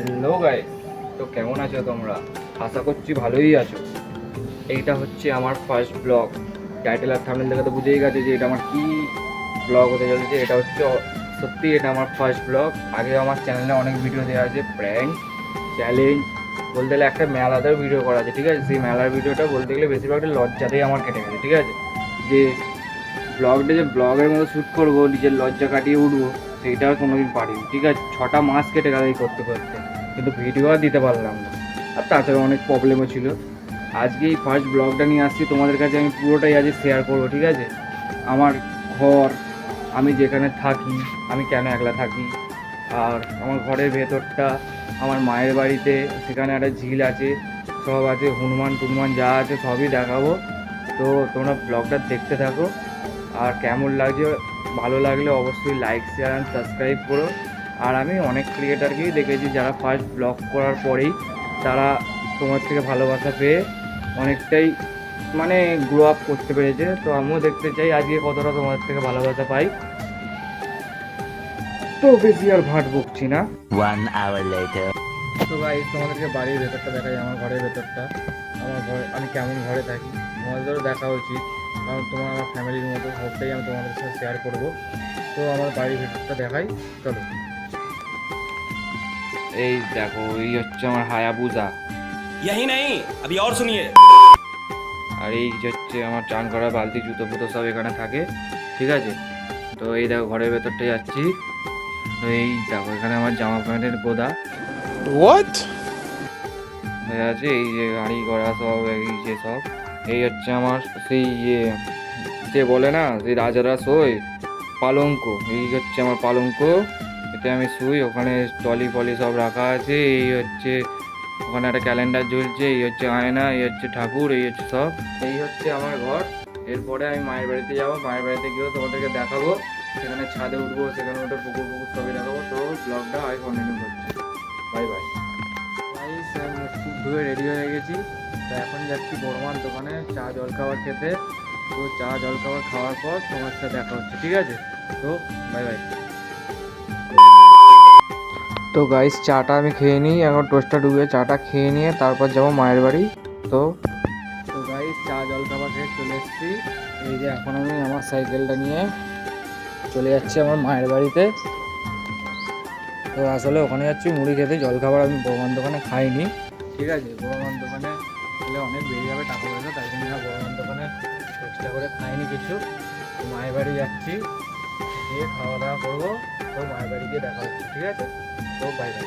Hello guys, তো কেমন আছো তোমরা? আশা করছি ভালোই আছো। এইটা হচ্ছে আমার ফার্স্ট ব্লগ। টাইটেল আর থাম্বনেল দেখে তো বুঝেই গেছে যে এটা আমার কি ব্লগ হতে চলেছে। এটা হচ্ছে সত্যি এটা আমার ফার্স্ট ব্লগ। আগে আমার চ্যানেলে অনেক ভিডিও দেওয়া আছে, প্র্যাঙ্ক, চ্যালেঞ্জ, বলতে গেলে একটা মেলাতেও ভিডিও করা আছে, ঠিক আছে? সেই মেলার ভিডিওটা বলতে গেলে বেশিরভাগটা লজ্জাতেই আমার কেটে গেছে, ঠিক আছে? যে ব্লগের মতো শ্যুট করবো, নিজের লজ্জা কাটিয়ে উঠবো, সেইটা আর কোনোদিন পারিনি, ঠিক আছে? 6টা মাস কেটে গেল এই করতে করতে, কিন্তু ভিডিও আর দিতে পারলাম না। আর তাছাড়া অনেক প্রবলেমও ছিল। আজকে এই ফার্স্ট ব্লগটা নিয়ে আসছি তোমাদের কাছে, আমি পুরোটাই আজকে শেয়ার করবো, ঠিক আছে? আমার ঘর, আমি যেখানে থাকি, আমি কেন একলা থাকি, আর আমার ঘরের ভেতরটা, আমার মায়ের বাড়িতে, সেখানে একটা ঝিল আছে, সব আছে, হনুমান টুনুমান যা আছে সবই দেখাবো। তো তোমরা ব্লগটা দেখতে থাকো। আর কেমন লাগছে, ভালো লাগলে অবশ্যই লাইক, শেয়ার অ্যান্ড সাবস্ক্রাইব করো। আর আমি অনেক ক্রিয়েটারকেই দেখেছি যারা ফার্স্ট ব্লগ করার পরেই তারা তোমার থেকে ভালোবাসা পেয়ে অনেকটাই মানে গ্রো আপ করতে পেরেছে। তো আমিও দেখতে চাই আজকে কতটা তোমাদের থেকে ভালোবাসা পাই। তো বেশি আর ভাট বকছি না। 1 hour later. তো ভাই তোমাদেরকে বাড়ির ভেতরটা দেখাই, আমার ঘরের ভেতরটা। আমার ঘরে আমি কেমন ঘরে থাকি তোমাদেরও দেখা উচিত, কারণ তোমার আমার ফ্যামিলির মতো সবটাই আমি তোমাদের সাথে শেয়ার করবো। তো আমার বাড়ির ভেতরটা দেখাই, চলো। এই দেখো, এই হচ্ছে আমার হায়াবুজা। यही नहीं, अभी और सुनिए। আর এই হচ্ছে আমার চান করা বালতি, জুতো ফুতো সব এখানে থাকে, ঠিক আছে? তো এই দেখো ঘরের ভেতরটা যাচ্ছি। তো এই দেখো এখানে আমার জামা প্যান্টের গোদা হয়ে আছে, এই যে গাড়ি ঘোড়া সব, এই যে সব। এই হচ্ছে আমার সেই যে বলে না সেই রাজারা শোয় পালঙ্ক, এই হচ্ছে আমার পালঙ্ক। এতে আমি শুই, ওখানে টলি ফলি সব রাখা আছে। এই হচ্ছে ওখানে একটা ক্যালেন্ডার ঝুলছে, এই হচ্ছে আয়না, এই হচ্ছে ঠাকুর, এই হচ্ছে সব। এই হচ্ছে আমার ঘর। এরপরে আমি মায়ের বাড়িতে যাবো, মায়ের বাড়িতে গিয়েও তোমাদেরকে দেখাবো। সেখানে ছাদে উঠবো, সেখানে উঠে পুকুর পুকুর সবই দেখাবো। তো ব্লগটা আগে কন্টিনিউ করছি। Bye bye. গাইস, আমি মুখ টুক ধুয়ে রেডি হয়ে গেছি। তো এখন যাচ্ছি বড়মার দোকানে চা জলখাবার খেতে। তো চা জলখাবার খাওয়ার পর তোমার সাথে দেখা হচ্ছে, ঠিক আছে? তো বাই বাই। তো গাইস, চাটা আমি খেয়ে নিই, এখন টোস্টটা ডুবিয়ে চাটা খেয়ে নিয়ে তারপর যাবো মায়ের বাড়ি। তো তো গাইস, চা জলখাবার খেয়ে চলে এসেছি। এই যে এখন আমি আমার সাইকেলটা নিয়ে চলে যাচ্ছি আমার মায়ের বাড়িতে। তো আসলে ওখানে যাচ্ছি মুড়ি খেতে, জলখাবার আমি বড়মান দোকানে খাইনি, ঠিক আছে? বড়মান দোকানে খেলে অনেক বেড়ে যাবে টাকা পয়সা, তাই জন্য বড়মান দোকানে এক্সট্রা করে খাইনি কিছু। তো মায়ের বাড়ি যাচ্ছি, গিয়ে খাওয়া দাওয়া করবো। তো মায়ের বাড়ি গিয়ে দেখা হচ্ছে, ঠিক আছে? তো বাই বাই।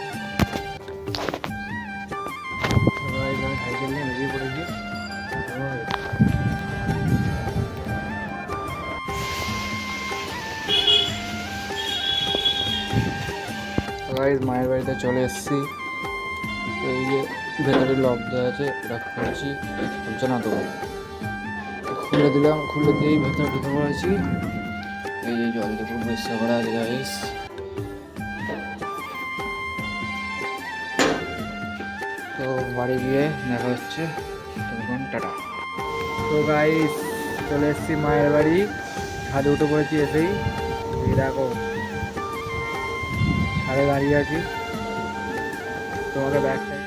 আমি সাইকেল নিয়ে বেরিয়ে পড়েছি। গাইস, মায়ের বাড়িতে চলে এসেছি। তো এই যে ভেতরে লক দেওয়া আছে, এটা খুলছি, খুলছে না তো, খুলে দিলাম। খুলে দিয়েই ভেতরে ঢুকে পড়েছি। এই যে জল দিয়ে পুরো পরিষ্কার করা আছে গাইস। তো বাড়ি গিয়ে দেখা হচ্ছে, তখন টাটা। তো গাইস, চলে এসেছি মায়ের বাড়ি, ছাদে উঠে পড়েছি এসেই। এই দেখো ছাদে দাঁড়িয়ে আছি, তোমাকে ব্যাগ সাইড।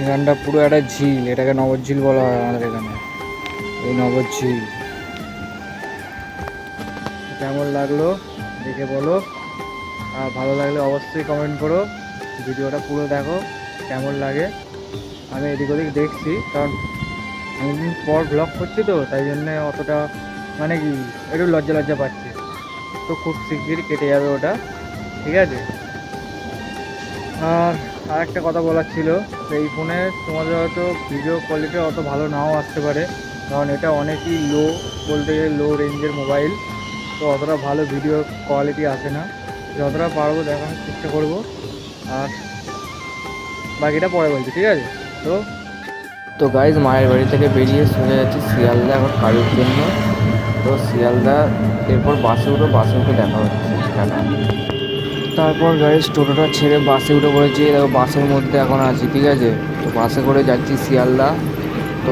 এখানটা পুরো একটা ঝিল, এটাকে নবঝিল বলা হয় আমাদের এখানে, এই নবঝিল। কেমন লাগলো দেখে বলো, আর ভালো লাগলে অবশ্যই কমেন্ট করো। ভিডিওটা পুরো দেখো কেমন লাগে। আমি এদিক ওদিক দেখছি, কারণ অনেকদিন পর ব্লগ করছি, তো তাই জন্যে অতটা মানে কি একটু লজ্জা লজ্জা পাচ্ছি। তো খুব শিগগিরই কেটে যাবে ওটা, ঠিক আছে? আর একটা কথা বলার ছিল, এই ফোনে তোমাদের হয়তো ভিডিও কোয়ালিটি অত ভালো নাও আসতে পারে, কারণ এটা অনেকই লো, বলতে গেলে লো রেঞ্জের মোবাইল। তো অতটা ভালো ভিডিও কোয়ালিটি আসে না, যতটা পারবো দেখানোর চেষ্টা করব। আর বাকিটা পরে বলছি, ঠিক আছে? তো তো গাইজ, মায়ের বাড়ি থেকে বেরিয়ে চলে যাচ্ছি শিয়ালদা এখন কাজের জন্য। তো শিয়ালদা এরপর বাসে উঠে দেখা হচ্ছে, টাটা। তারপর গাড়ি টোটোটা ছেড়ে বাসে উঠে পড়েছি, দেখো বাসের মধ্যে এখন আছি, ঠিক আছে? তো বাসে করে যাচ্ছি শিয়ালদা। তো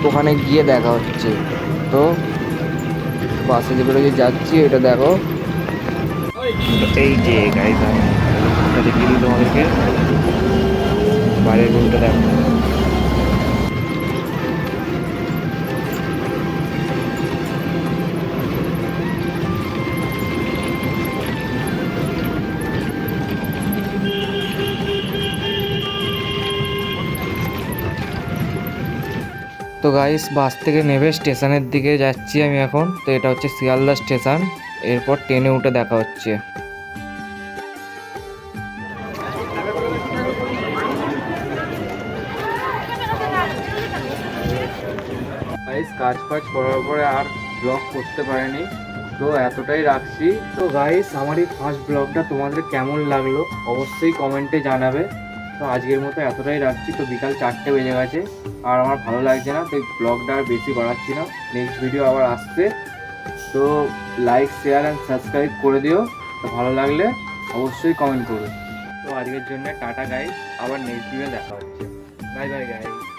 ওখানে গিয়ে দেখা হচ্ছে। তো বাসে যে করে যাচ্ছি এটা দেখো। এই যে গাইস আমি রুমটা দেখিয়ে দিই তোমাদেরকে, বাইরের রুমটা দেখো। তো গাইস বাস থেকে নেমে স্টেশনের দিকে যাচ্ছি আমি এখন। তো এটা হচ্ছে শিয়ালদা স্টেশন, এরপর ট্রেনে উঠে দেখা হচ্ছে। গাইস কাজ ফাজ করার পরে আর ব্লগ করতে পারিনি, তো এতটাই রাখছি। তো গাইস আমার এই ফার্স্ট ব্লগটা তোমাদের কেমন লাগলো অবশ্যই কমেন্টে জানাবে। তো আজকের মতো এতটাই রাখছি। তো বিকাল 4টে বেজে গেছে আর আমার ভালো লাগছে না, তো এই ব্লগটা আর বেশি বাড়াচ্ছি না। নেক্সট ভিডিও আবার আসছে, তো লাইক শেয়ার অ্যান্ড সাবস্ক্রাইব করে দিও। তো ভালো লাগলে অবশ্যই কমেন্ট করো। তো আজকের জন্য টাটা গাইস, আবার নেক্সট ভিডিও দেখা হচ্ছে। Bye bye guys.